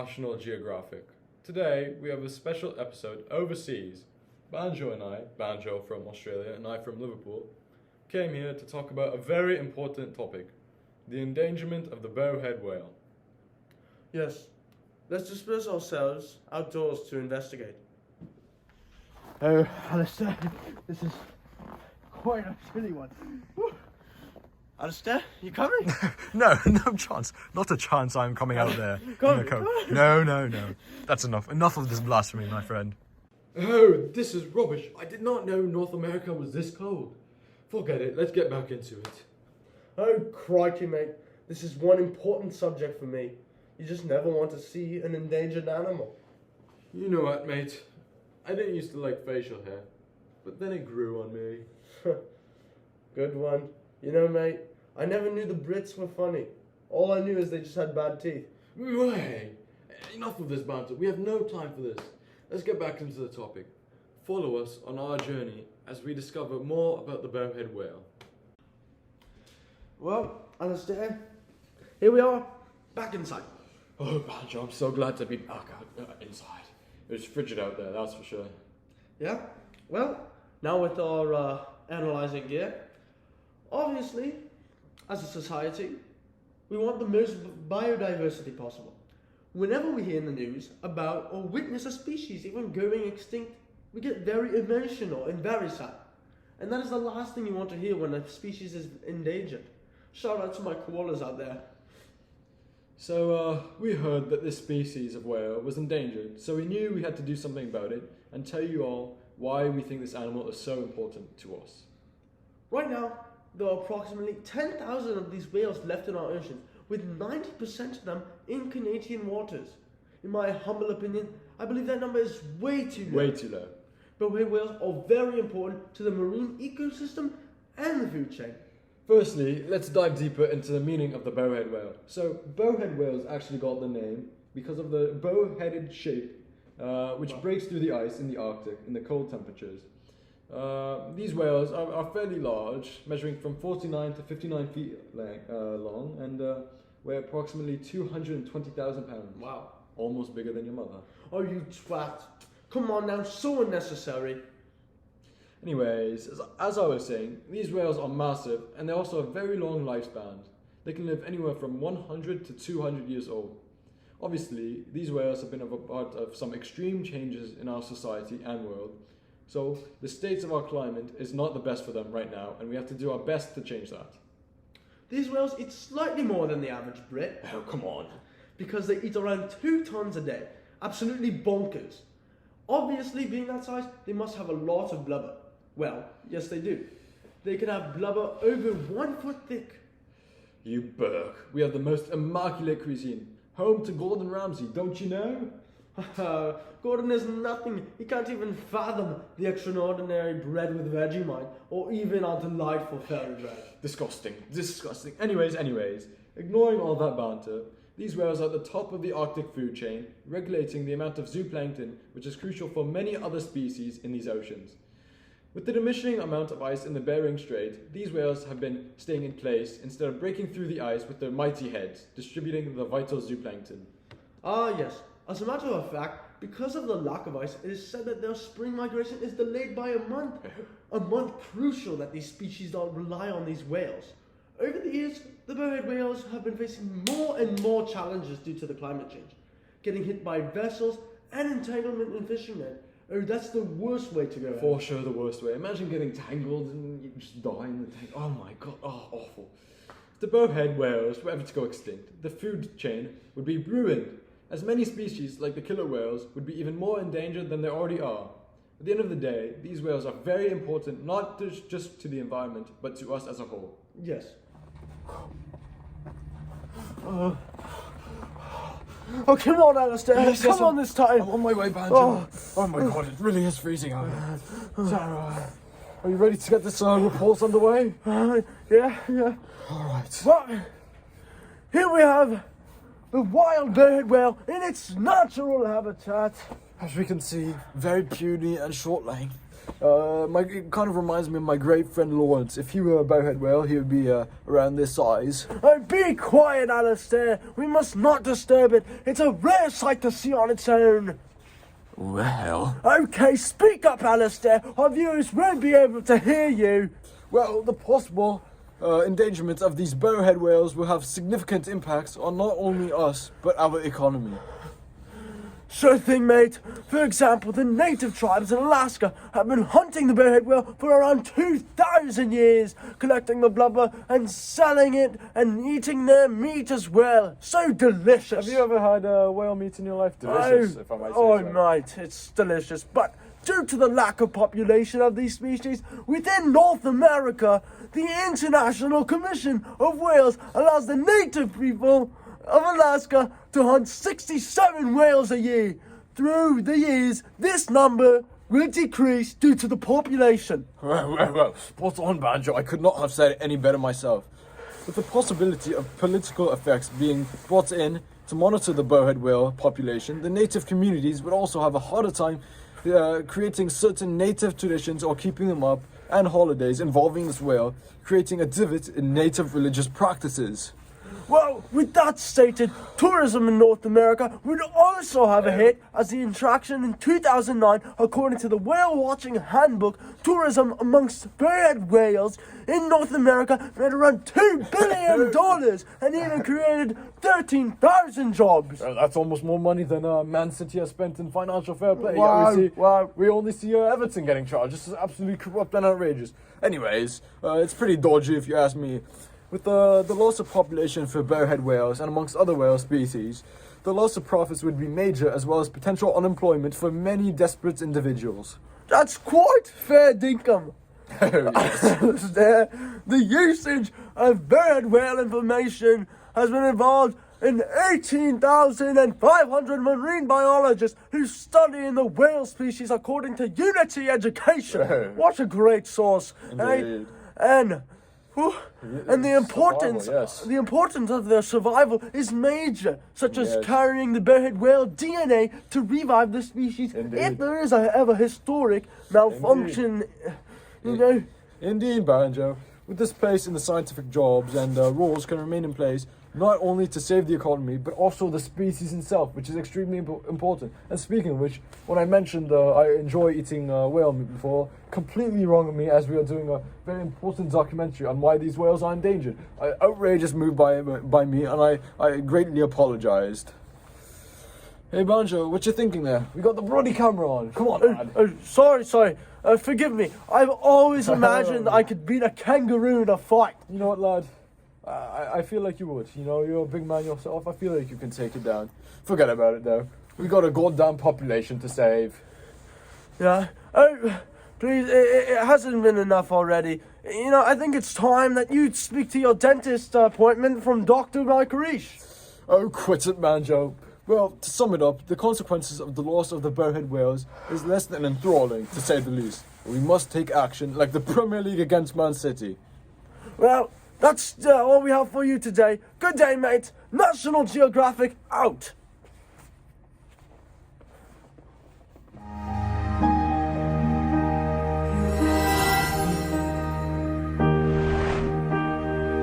National Geographic. Today we have a special episode overseas. Banjo from Australia and I from Liverpool, came here to talk about a very important topic, the endangerment of the bowhead whale. Yes, let's disperse ourselves outdoors to investigate. Oh, Alistair, this is quite a silly one. Alistair, you coming? No chance. Not a chance I'm coming out there. Come in a coat. on. No. That's enough. Enough of this blasphemy, my friend. Oh, this is rubbish. I did not know North America was this cold. Forget it, let's get back into it. Oh, crikey, mate. This is one important subject for me. You just never want to see an endangered animal. You know what, mate? I didn't used to like facial hair, but then it grew on me. Good one. You know, mate, I never knew the Brits were funny. All I knew is they just had bad teeth. Hey, enough of this banter. We have no time for this. Let's get back into the topic. Follow us on our journey as we discover more about the bowhead whale. Well, Alistair, here we are, back inside. Oh, Banjo, I'm so glad to be back out inside. It was frigid out there, that's for sure. Yeah? Well, now with our analyzing gear, obviously, as a society, we want the most biodiversity possible. Whenever we hear in the news about or witness a species even going extinct, we get very emotional and very sad. And that is the last thing you want to hear when a species is endangered. Shout out to my koalas out there. So, we heard that this species of whale was endangered, so we knew we had to do something about it and tell you all why we think this animal is so important to us. Right now, there are approximately 10,000 of these whales left in our oceans, with 90% of them in Canadian waters. In my humble opinion, I believe that number is way too low. Way too low. Bowhead whales are very important to the marine ecosystem and the food chain. Firstly, let's dive deeper into the meaning of the bowhead whale. So, bowhead whales actually got the name because of the bow-headed shape, which breaks through the ice in the Arctic in the cold temperatures. These whales are fairly large, measuring from 49 to 59 feet long, and weigh approximately 220,000 pounds. Wow. Almost bigger than your mother. Oh, you twat. Come on now, so unnecessary. Anyways, as I was saying, these whales are massive and they also have very long lifespans. They can live anywhere from 100 to 200 years old. Obviously, these whales have been a part of some extreme changes in our society and world. So, the state of our climate is not the best for them right now, and we have to do our best to change that. These whales eat slightly more than the average Brit. Oh, come on. Because they eat around 2 tons a day. Absolutely bonkers. Obviously, being that size, they must have a lot of blubber. Well, yes they do. They can have blubber over 1 foot thick. You Burke, we have the most immaculate cuisine. Home to Gordon Ramsay, don't you know? Gordon is nothing. He can't even fathom the extraordinary bread with Vegemite, or even our delightful fairy bread. Disgusting. Anyways, ignoring all that banter, these whales are at the top of the Arctic food chain, regulating the amount of zooplankton, which is crucial for many other species in these oceans. With the diminishing amount of ice in the Bering Strait, these whales have been staying in place instead of breaking through the ice with their mighty heads, distributing the vital zooplankton. Ah yes, as a matter of fact, because of the lack of ice, it is said that their spring migration is delayed by a month. A month crucial that these species don't rely on these whales. Over the years, the bowhead whales have been facing more and more challenges due to the climate change. Getting hit by vessels and entanglement in fishing net. Oh, that's the worst way to go. For sure the worst way. Imagine getting tangled and you just die in the tank. Oh my god, awful. If the bowhead whales were ever to go extinct, the food chain would be ruined, as many species, like the killer whales, would be even more endangered than they already are. At the end of the day, these whales are very important, not just to the environment, but to us as a whole. Yes. Oh, come on, Alistair. Yes, come on this time. I'm on my way, Banjo. Oh my god, it really is freezing out here. So, are you ready to get this report underway? Yeah. Alright. Well, here we have the wild bowhead whale in its natural habitat. As we can see, very puny and short length. It kind of reminds me of my great friend Lawrence. If he were a bowhead whale, he would be around this size. Oh, be quiet, Alistair. We must not disturb it. It's a rare sight to see on its own. Well, Okay, speak up, Alistair. Our viewers won't be able to hear you. well, the possible endangerment of these bowhead whales will have significant impacts on not only us, but our economy. Sure thing, mate. For example, the native tribes in Alaska have been hunting the bowhead whale for around 2,000 years, collecting the blubber and selling it and eating their meat as well. So delicious. Have you ever had whale meat in your life? Delicious, if I might say Oh, so. mate, it's delicious. But due to the lack of population of these species within North America, the International Commission of Whales allows the native people of Alaska to hunt 67 whales a year. Through the years, this number will decrease due to the population. Well, spot on, Banjo. I could not have said it any better myself. With the possibility of political effects being brought in to monitor the bowhead whale population, the native communities would also have a harder time creating certain native traditions or keeping them up, and holidays involving this whale, creating a divot in native religious practices. Well, with that stated, tourism in North America would also have a hit, as the attraction in 2009, according to the Whale Watching Handbook, tourism amongst bowhead whales in North America made around $2 billion and even created 13,000 jobs. That's almost more money than Man City has spent in financial fair play. Wow. We only see Everton getting charged. This is absolutely corrupt and outrageous. Anyways, it's pretty dodgy if you ask me. With the loss of population for bowhead whales and amongst other whale species, the loss of profits would be major, as well as potential unemployment for many desperate individuals. That's quite fair dinkum. Oh, The usage of bowhead whale information has been involved in 18,500 marine biologists who study in the whale species according to Unity Education. Oh. What a great source. Indeed. And the importance, Survival, yes. the importance of their survival is major, such as Yes. carrying the bowhead whale DNA to revive the species Indeed. if there is a ever historic malfunction. You know. Indeed, Banjo. With this place in the scientific jobs and rules can remain in place, not only to save the economy, but also the species itself, which is extremely important. And speaking of which, when I mentioned I enjoy eating whale meat before, completely wrong of me, as we are doing a very important documentary on why these whales are endangered. Outrageous move by me, and I greatly apologized. Hey Banjo, what you thinking there? We got the bloody camera on. Come on, lad. Sorry. Forgive me. I've always imagined I could beat a kangaroo in a fight. You know what, lad? I feel like you would. You know, you're a big man yourself. I feel like you can take it down. Forget about it, though. We got a goddamn population to save. Yeah. Oh, please, it hasn't been enough already. You know, I think it's time that you speak to your dentist appointment from Dr. Micarish. Oh, quit it, Banjo. Well, to sum it up, the consequences of the loss of the bowhead whales is less than enthralling, to say the least. We must take action, like the Premier League against Man City. Well, that's all we have for you today. Good day, mate. National Geographic out.